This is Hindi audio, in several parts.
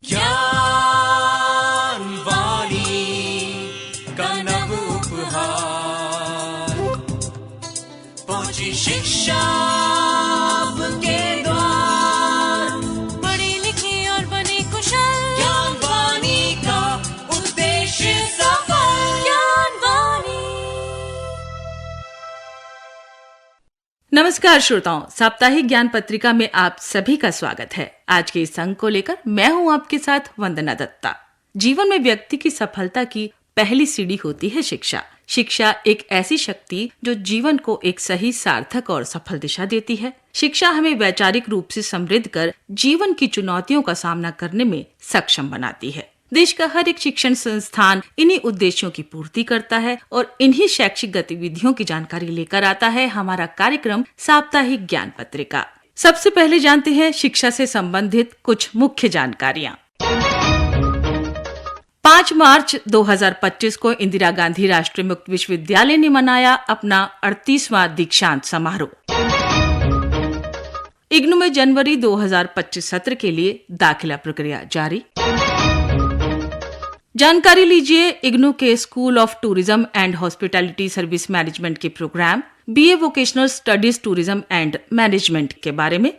ज्ञानवाणी का नव उपहार, पहुंची शिक्षा आपके द्वार, पढ़ी लिखी और बनी कुशल, ज्ञानवाणी का उद्देश्य सफल। ज्ञानवाणी। नमस्कार श्रोताओं, साप्ताहिक ज्ञान पत्रिका में आप सभी का स्वागत है। आज के इस अंक को लेकर मैं हूं आपके साथ वंदना दत्ता। जीवन में व्यक्ति की सफलता की पहली सीढ़ी होती है शिक्षा। शिक्षा एक ऐसी शक्ति जो जीवन को एक सही, सार्थक और सफल दिशा देती है। शिक्षा हमें वैचारिक रूप से समृद्ध कर जीवन की चुनौतियों का सामना करने में सक्षम बनाती है। देश का हर एक शिक्षण संस्थान इन्हीं उद्देश्यों की पूर्ति करता है और इन्हीं शैक्षिक गतिविधियों की जानकारी लेकर आता है हमारा कार्यक्रम साप्ताहिक ज्ञान पत्रिका। सबसे पहले जानते हैं शिक्षा से संबंधित कुछ मुख्य जानकारियाँ। 5 मार्च 2025 को इंदिरा गांधी राष्ट्रीय मुक्त विश्वविद्यालय ने मनाया अपना 38वां दीक्षांत समारोह। इग्नू में जनवरी 2025 सत्र के लिए दाखिला प्रक्रिया जारी। जानकारी लीजिए इग्नू के school of tourism and hospitality service management के programme BA vocational studies tourism and management के बारे में।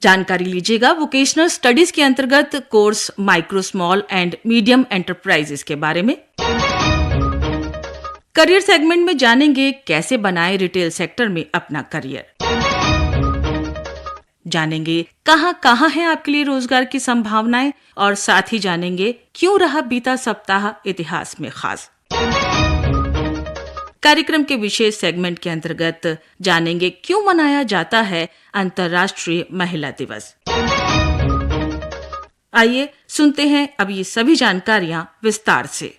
जानकारी लीजिएगा वोकेशनल स्टडीज के अंतर्गत course micro, small and medium enterprises के बारे में। करियर सेगमेंट में जानेंगे कैसे बनाएं रिटेल सेक्टर में अपना करियर। जानेंगे कहां है आपके लिए रोजगार की संभावनाएं और साथ ही जानेंगे क्यों रहा बीता सप्ताह इतिहास में खास। कार्यक्रम के विशेष सेगमेंट के अंतर्गत जानेंगे क्यों मनाया जाता है अंतर्राष्ट्रीय महिला दिवस। आइए सुनते हैं अब ये सभी जानकारियां विस्तार से।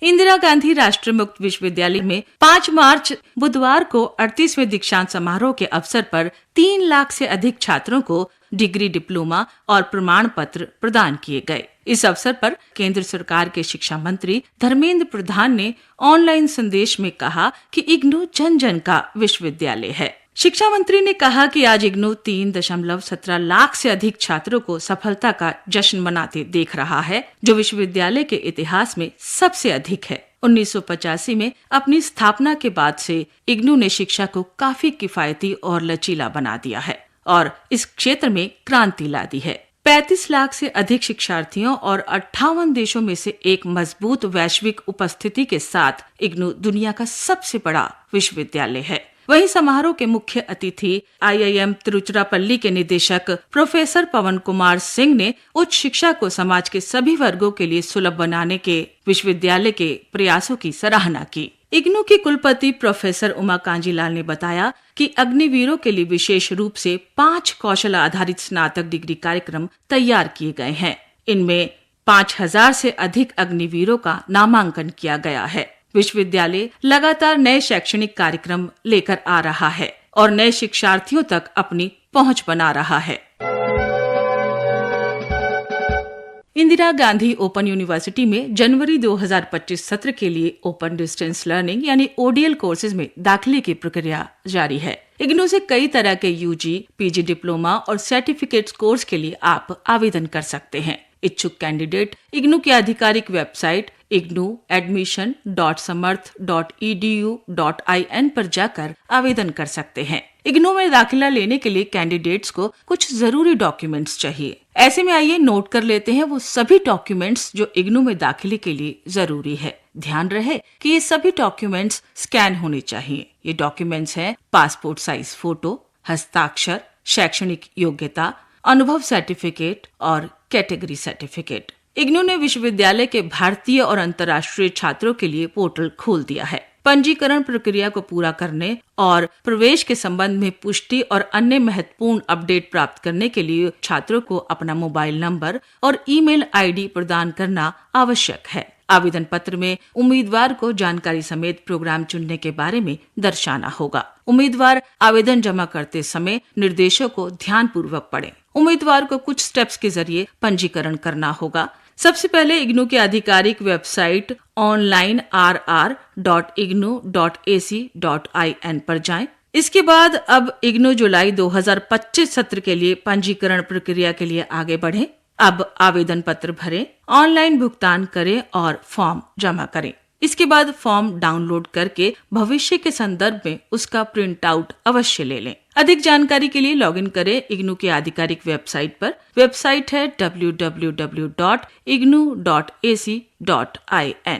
इंदिरा गांधी राष्ट्रीय मुक्त विश्वविद्यालय में 5 मार्च बुधवार को 38वें दीक्षांत समारोह के अवसर पर 3 लाख से अधिक छात्रों को डिग्री, डिप्लोमा और प्रमाण पत्र प्रदान किए गए। इस अवसर पर केंद्र सरकार के शिक्षा मंत्री धर्मेंद्र प्रधान ने ऑनलाइन संदेश में कहा कि इग्नू जन जन का विश्वविद्यालय है। शिक्षा मंत्री ने कहा कि आज इग्नू 3.17 लाख से अधिक छात्रों को सफलता का जश्न मनाते देख रहा है, जो विश्वविद्यालय के इतिहास में सबसे अधिक है। 1985 में अपनी स्थापना के बाद से इग्नू ने शिक्षा को काफी किफायती और लचीला बना दिया है और इस क्षेत्र में क्रांति ला दी है। 35 लाख से अधिक शिक्षार्थियों और 58 देशों में से एक मजबूत वैश्विक उपस्थिति के साथ इग्नू दुनिया का सबसे बड़ा विश्वविद्यालय है। वहीं समारोह के मुख्य अतिथि IIM तिरुचिरापल्ली के निदेशक प्रोफेसर पवन कुमार सिंह ने उच्च शिक्षा को समाज के सभी वर्गों के लिए सुलभ बनाने के विश्वविद्यालय के प्रयासों की सराहना की। इग्नू की कुलपति प्रोफेसर उमा कांजीलाल ने बताया कि अग्निवीरों के लिए विशेष रूप से 5 कौशल आधारित स्नातक डिग्री कार्यक्रम तैयार किए गए हैं। इनमें 5000 से अधिक अग्निवीरों का नामांकन किया गया है। विश्वविद्यालय लगातार नए शैक्षणिक कार्यक्रम लेकर आ रहा है और नए शिक्षार्थियों तक अपनी पहुंच बना रहा है। इंदिरा गांधी ओपन यूनिवर्सिटी में जनवरी 2025 सत्र के लिए ओपन डिस्टेंस लर्निंग यानी ODL कोर्सेज में दाखिले की प्रक्रिया जारी है। इग्नू से कई तरह के UG, PG डिप्लोमा और सर्टिफिकेट्स कोर्स के लिए आप आवेदन कर सकते हैं। इच्छुक कैंडिडेट इग्नू की आधिकारिक वेबसाइट ignu.admission.edu.in पर जाकर आवेदन कर सकते हैं। इग्नू में दाखिला लेने के लिए कैंडिडेट्स को कुछ जरूरी डॉक्यूमेंट्स चाहिए। ऐसे में आइए नोट कर लेते हैं वो सभी डॉक्यूमेंट्स जो इग्नू में दाखिले के लिए जरूरी है। ध्यान रहे कि ये सभी डॉक्यूमेंट्स स्कैन होने चाहिए। ये डॉक्यूमेंट्स हैं पासपोर्ट साइज फोटो, हस्ताक्षर, शैक्षणिक योग्यता, अनुभव सर्टिफिकेट और कैटेगरी सर्टिफिकेट। इग्नू ने विश्वविद्यालय के भारतीय और अंतर्राष्ट्रीय छात्रों के लिए पोर्टल खोल दिया है। पंजीकरण प्रक्रिया को पूरा करने और प्रवेश के संबंध में पुष्टि और अन्य महत्वपूर्ण अपडेट प्राप्त करने के लिए छात्रों को अपना मोबाइल नंबर और ईमेल आईडी प्रदान करना आवश्यक है। आवेदन पत्र में उम्मीदवार को जानकारी समेत प्रोग्राम चुनने के बारे में दर्शाना होगा। उम्मीदवार आवेदन जमा करते समय निर्देशों को ध्यानपूर्वक पढ़ें। उम्मीदवार को कुछ स्टेप्स के जरिए पंजीकरण करना होगा। सबसे पहले इग्नू की आधिकारिक वेबसाइट onlinerr.ignu.ac.in पर जाएं। इसके बाद अब इग्नू जुलाई 2025 सत्र के लिए पंजीकरण प्रक्रिया के लिए आगे बढ़े। अब आवेदन पत्र भरें, ऑनलाइन भुगतान करें और फॉर्म जमा करें। इसके बाद फॉर्म डाउनलोड करके भविष्य के संदर्भ में उसका प्रिंट आउट अवश्य ले लें। अधिक जानकारी के लिए लॉगिन करें इग्नू की आधिकारिक वेबसाइट पर। वेबसाइट है www.ignu.ac.in।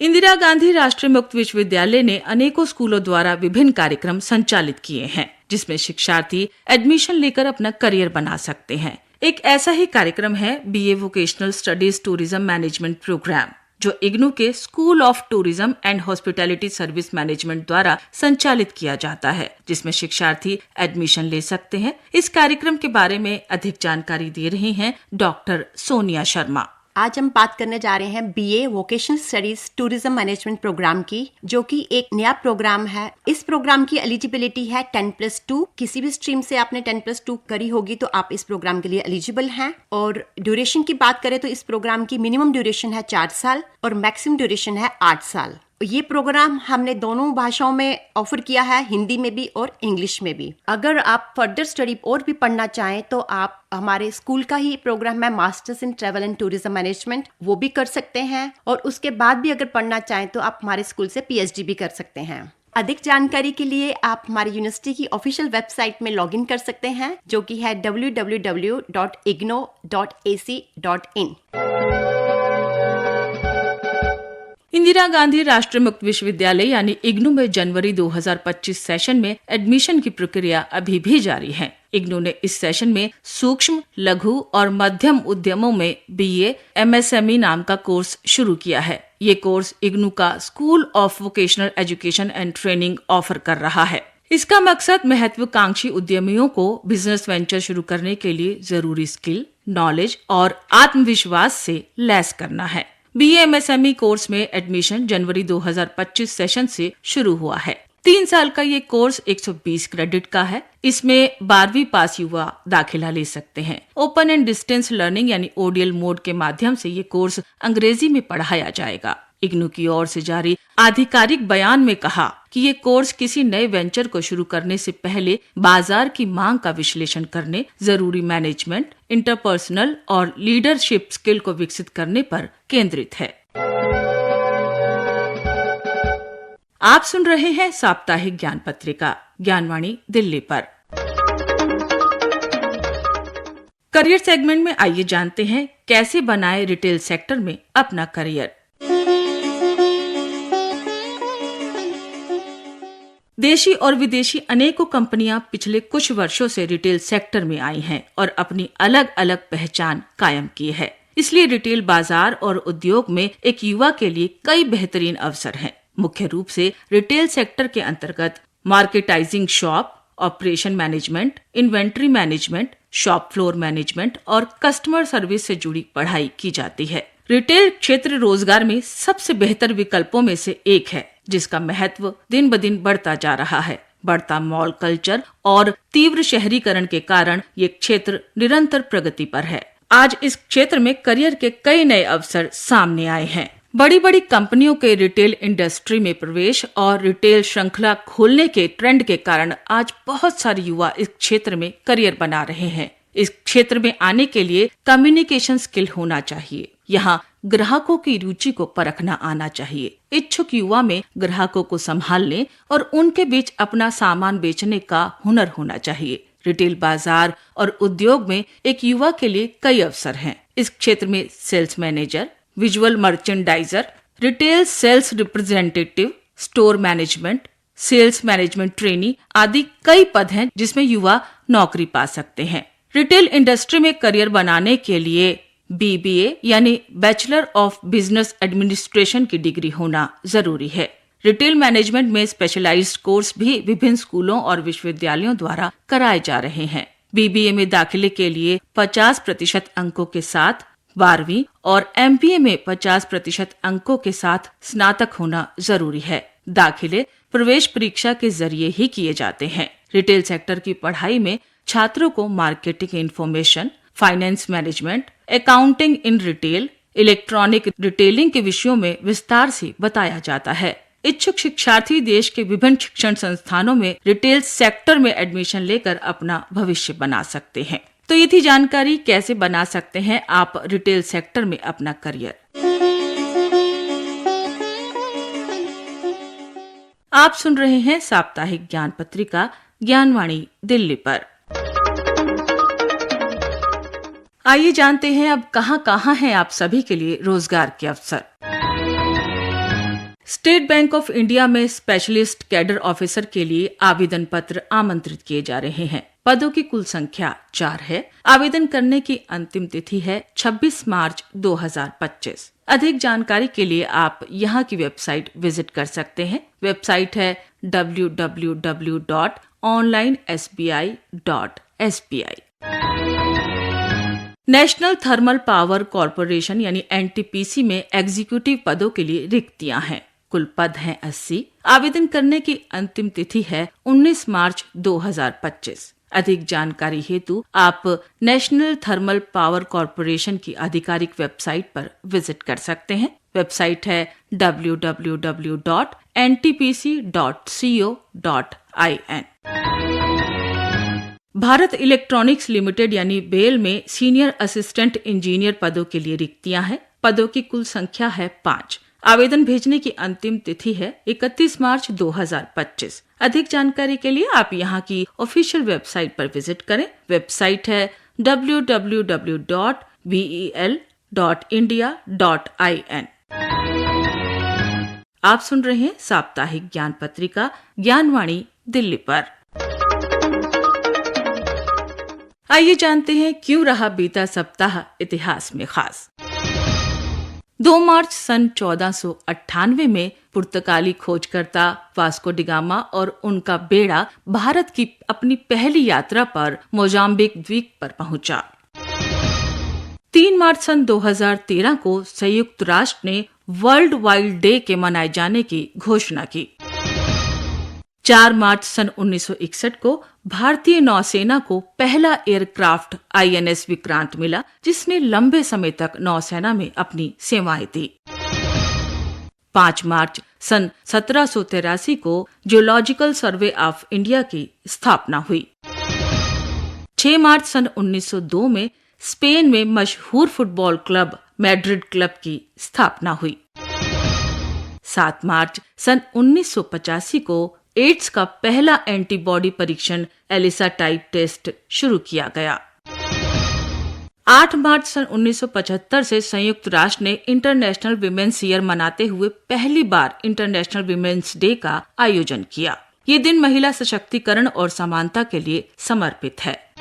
इंदिरा गांधी राष्ट्रीय मुक्त विश्वविद्यालय ने अनेकों स्कूलों द्वारा विभिन्न कार्यक्रम संचालित किए हैं, जिसमें शिक्षार्थी एडमिशन लेकर अपना करियर बना सकते हैं। एक ऐसा ही कार्यक्रम है BA vocational studies tourism management programme, जो इग्नू के school of tourism and hospitality service management द्वारा संचालित किया जाता है, जिसमें शिक्षार्थी एडमिशन ले सकते हैं। इस कार्यक्रम के बारे में अधिक जानकारी दे रही हैं डॉक्टर सोनिया शर्मा। आज हम बात करने जा रहे हैं BA vocational studies tourism management programme की, जो कि एक नया प्रोग्राम है। इस प्रोग्राम की एलिजिबिलिटी है 10+2। किसी भी स्ट्रीम से आपने 10+2 करी होगी तो आप इस प्रोग्राम के लिए एलिजिबल हैं। और ड्यूरेशन की बात करें तो इस प्रोग्राम की मिनिमम ड्यूरेशन है 4 साल और मैक्सिमम ड्यूरेशन है 8 साल। ये प्रोग्राम हमने दोनों भाषाओं में ऑफर किया है, हिंदी में भी और इंग्लिश में भी। अगर आप फर्दर स्टडी और भी पढ़ना चाहें तो आप हमारे स्कूल का ही प्रोग्राम है masters in travel and tourism management, वो भी कर सकते हैं। और उसके बाद भी अगर पढ़ना चाहें तो आप हमारे स्कूल से पीएचडी भी कर सकते हैं। अधिक जानकारी के लिए आप हमारी यूनिवर्सिटी की ऑफिशियल वेबसाइट में लॉगिन कर सकते हैं, जो कि है www.igno.ac.in। इंदिरा गांधी राष्ट्रीय मुक्त विश्वविद्यालय यानी इग्नू में जनवरी 2025 सेशन में एडमिशन की प्रक्रिया अभी भी जारी है। इग्नू ने इस सेशन में सूक्ष्म, लघु और मध्यम उद्यमों में बीए एमएसएमई नाम का कोर्स शुरू किया है। ये कोर्स इग्नू का school of vocational education and training offer कर रहा है। इसका मकसद महत्वाकांक्षी उद्यमियों को बिजनेस वेंचर शुरू करने के लिए जरूरी स्किल, नॉलेज और आत्मविश्वास से लैस करना है। बीए एमएसएमई कोर्स में एडमिशन जनवरी 2025 सेशन से शुरू हुआ है। 3 साल का ये कोर्स 120 क्रेडिट का है। इसमें 12वीं पास युवा दाखिला ले सकते हैं। ओपन एंड डिस्टेंस लर्निंग यानी ओडीएल मोड के माध्यम से ये कोर्स अंग्रेजी में पढ़ाया जाएगा। इग्नू की ओर से जारी आधिकारिक बयान में कहा कि ये कोर्स किसी नए वेंचर को शुरू करने से पहले बाजार की मांग का विश्लेषण करने, जरूरी मैनेजमेंट, इंटरपर्सनल और लीडरशिप स्किल को विकसित करने पर केंद्रित है। आप सुन रहे हैं साप्ताहिक ज्ञान पत्रिका ज्ञानवाणी दिल्ली पर। करियर सेगमेंट में आइए जानते हैं कैसे बनाए रिटेल सेक्टर में अपना करियर। देशी और विदेशी अनेकों कंपनियां पिछले कुछ वर्षों से रिटेल सेक्टर में आई हैं और अपनी अलग अलग पहचान कायम की है। इसलिए रिटेल बाजार और उद्योग में एक युवा के लिए कई बेहतरीन अवसर हैं। मुख्य रूप से रिटेल सेक्टर के अंतर्गत marketising, shop operation management, inventory management, shop floor management और कस्टमर सर्विस से जुड़ी पढ़ाई की जाती है। रिटेल क्षेत्र रोजगार में सबसे बेहतर विकल्पों में से एक है, जिसका महत्व दिन ब दिन बढ़ता जा रहा है। बढ़ता मॉल कल्चर और तीव्र शहरीकरण के कारण ये क्षेत्र निरंतर प्रगति पर है। आज इस क्षेत्र में करियर के कई नए अवसर सामने आए हैं। बड़ी बड़ी कंपनियों के रिटेल इंडस्ट्री में प्रवेश और रिटेल श्रृंखला खोलने के ट्रेंड के कारण आज बहुत सारे युवा इस क्षेत्र में करियर बना रहे हैं। इस क्षेत्र में आने के लिए कम्युनिकेशन स्किल होना चाहिए। यहाँ ग्राहकों की रुचि को परखना आना चाहिए। इच्छुक युवा में ग्राहकों को संभालने और उनके बीच अपना सामान बेचने का हुनर होना चाहिए। रिटेल बाजार और उद्योग में एक युवा के लिए कई अवसर हैं। इस क्षेत्र में sales manager, visual merchandiser, retail sales representative, store management, sales management trainee आदि कई पद हैं जिसमें युवा नौकरी पा सकते हैं। रिटेल इंडस्ट्री में करियर बनाने के लिए बीबीए यानी बैचलर ऑफ बिजनेस एडमिनिस्ट्रेशन की डिग्री होना जरूरी है। रिटेल मैनेजमेंट में स्पेशलाइज्ड कोर्स भी विभिन्न स्कूलों और विश्वविद्यालयों द्वारा कराए जा रहे हैं। बीबीए में दाखिले के लिए 50% अंकों के साथ 12वीं और एमबीए में 50% अंकों के साथ स्नातक होना जरूरी है। दाखिले प्रवेश परीक्षा के जरिए ही किए जाते हैं। रिटेल सेक्टर की पढ़ाई में छात्रों को marketing information, finance management, accounting in retail, electronic retailing के विषयों में विस्तार से बताया जाता है। इच्छुक शिक्षार्थी देश के विभिन्न शिक्षण संस्थानों में रिटेल सेक्टर में एडमिशन लेकर अपना भविष्य बना सकते हैं। तो ये थी जानकारी कैसे बना सकते हैं आप रिटेल सेक्टर में अपना करियर। आप सुन रहे हैं साप्ताहिक ज्ञान पत्रिका ज्ञानवाणी दिल्ली पर। आइए जानते हैं अब कहां हैं आप सभी के लिए रोजगार के अवसर। स्टेट बैंक ऑफ इंडिया में स्पेशलिस्ट कैडर ऑफिसर के लिए आवेदन पत्र आमंत्रित किए जा रहे हैं। पदों की कुल संख्या 4 है। आवेदन करने की अंतिम तिथि है 26 मार्च 2025। अधिक जानकारी के लिए आप यहाँ की वेबसाइट विजिट कर सकते हैं। वेबसाइट है www.onlinesbi.sbi। National thermal power corporation यानी NTPC में एग्जीक्यूटिव पदों के लिए रिक्तियां हैं। कुल पद हैं 80। आवेदन करने की अंतिम तिथि है 19 मार्च 2025। अधिक जानकारी हेतु आप नेशनल थर्मल पावर कॉरपोरेशन की आधिकारिक वेबसाइट पर विजिट कर सकते हैं। वेबसाइट है www.ntpc.co.in। भारत इलेक्ट्रॉनिक्स लिमिटेड यानी बेल में सीनियर असिस्टेंट इंजीनियर पदों के लिए रिक्तियां हैं। पदों की कुल संख्या है 5। आवेदन भेजने की अंतिम तिथि है 31 मार्च 2025। अधिक जानकारी के लिए आप यहाँ की ऑफिशियल वेबसाइट पर विजिट करें। वेबसाइट है www.vel.india.in। आप सुन रहे हैं साप्ताहिक ज्ञान पत्रिका ज्ञानवाणी दिल्ली पर। आइए जानते हैं क्यों रहा बीता सप्ताह इतिहास में खास। 2 मार्च सन 1498 में पुर्तगाली खोजकर्ता वास्को डिगामा और उनका बेड़ा भारत की अपनी पहली यात्रा पर मोजाम्बिक द्वीप पर पहुंचा। 3 मार्च सन 2013 को संयुक्त राष्ट्र ने वर्ल्ड वाइल्ड डे के मनाए जाने की घोषणा की। 4 मार्च सन 1961 को भारतीय नौसेना को पहला एयरक्राफ्ट INS विक्रांत मिला, जिसने लंबे समय तक नौसेना में अपनी सेवाएं दी। 5 मार्च सन 1783 को जियोलॉजिकल सर्वे ऑफ इंडिया की स्थापना हुई। 6 मार्च सन 1902 में स्पेन में मशहूर फुटबॉल क्लब मैड्रिड क्लब की स्थापना हुई। 7 मार्च सन 1985 को एड्स का पहला एंटीबॉडी परीक्षण एलिसा टाइप टेस्ट शुरू किया गया। 8 मार्च सन 1975 से संयुक्त राष्ट्र ने इंटरनेशनल विमेंस ईयर मनाते हुए पहली बार इंटरनेशनल विमेंस डे का आयोजन किया। ये दिन महिला सशक्तिकरण और समानता के लिए समर्पित है।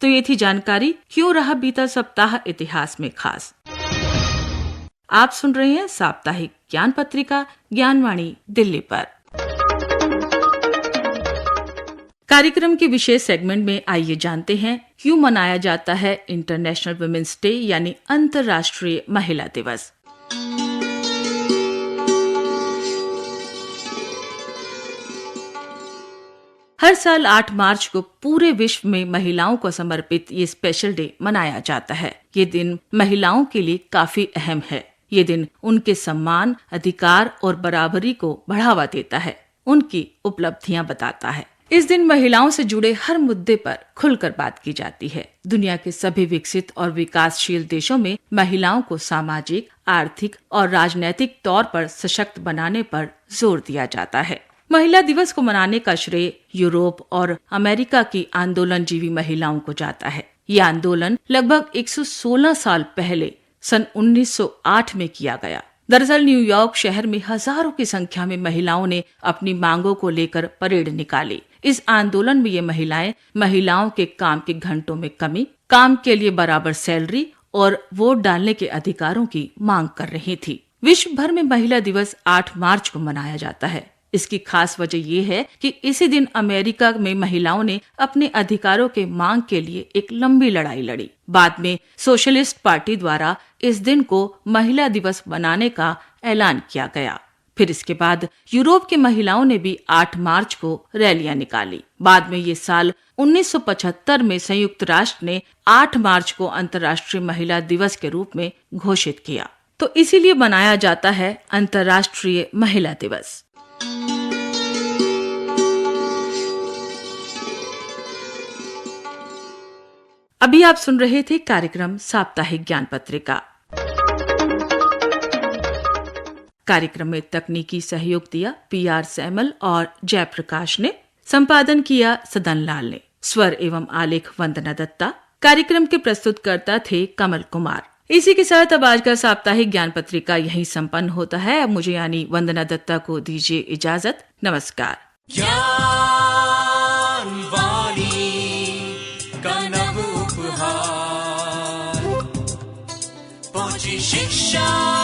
तो ये थी जानकारी क्यों रहा बीता सप्ताह इतिहास में खास। आप सुन रहे हैं साप्ताहिक ज्ञान पत्रिका ज्ञानवाणी दिल्ली पर। कार्यक्रम के विशेष सेगमेंट में आइए जानते हैं क्यों मनाया जाता है इंटरनेशनल वुमेन्स डे यानी अंतर्राष्ट्रीय महिला दिवस। हर साल 8 मार्च को पूरे विश्व में महिलाओं को समर्पित ये स्पेशल डे मनाया जाता है। ये दिन महिलाओं के लिए काफी अहम है। ये दिन उनके सम्मान, अधिकार और बराबरी को बढ़ावा देता है, उनकी उपलब्धियां बताता है। इस दिन महिलाओं से जुड़े हर मुद्दे पर खुलकर बात की जाती है। दुनिया के सभी विकसित और विकासशील देशों में महिलाओं को सामाजिक, आर्थिक और राजनैतिक तौर पर सशक्त बनाने पर जोर दिया जाता है। महिला दिवस को मनाने का श्रेय यूरोप और अमेरिका की आंदोलनजीवी महिलाओं को जाता है। ये आंदोलन लगभग 116 साल पहले सन 1908 में किया गया। दरअसल न्यूयॉर्क शहर में हजारों की संख्या में महिलाओं ने अपनी मांगों को लेकर परेड निकाली। इस आंदोलन में ये महिलाओं के काम के घंटों में कमी, काम के लिए बराबर सैलरी और वोट डालने के अधिकारों की मांग कर रही थी। विश्व भर में महिला दिवस 8 मार्च को मनाया जाता है। इसकी खास वजह ये है कि इसी दिन अमेरिका में महिलाओं ने अपने अधिकारों के मांग के लिए एक लंबी लड़ाई लड़ी। बाद में सोशलिस्ट पार्टी द्वारा इस दिन को महिला दिवस मनाने का ऐलान किया गया। फिर इसके बाद यूरोप के महिलाओं ने भी 8 मार्च को रैलियां निकाली। बाद में ये साल 1975 में संयुक्त राष्ट्र ने 8 मार्च को अंतर्राष्ट्रीय महिला दिवस के रूप में घोषित किया। तो इसीलिए मनाया जाता है अंतर्राष्ट्रीय महिला दिवस। अभी आप सुन रहे थे कार्यक्रम साप्ताहिक ज्ञान पत्रिका। कार्यक्रम में तकनीकी सहयोग दिया PR सैमल और जयप्रकाश ने। संपादन किया सदन लाल ने। स्वर एवं आलेख वंदना दत्ता। कार्यक्रम के प्रस्तुतकर्ता थे कमल कुमार। इसी के साथ अब आज का साप्ताहिक ज्ञान पत्रिका यहीं संपन्न होता है। अब मुझे यानी वंदना दत्ता को दीजिए इजाजत। नमस्कार। ज्ञान वाणी का नव उपहार, पहुंची शिक्षा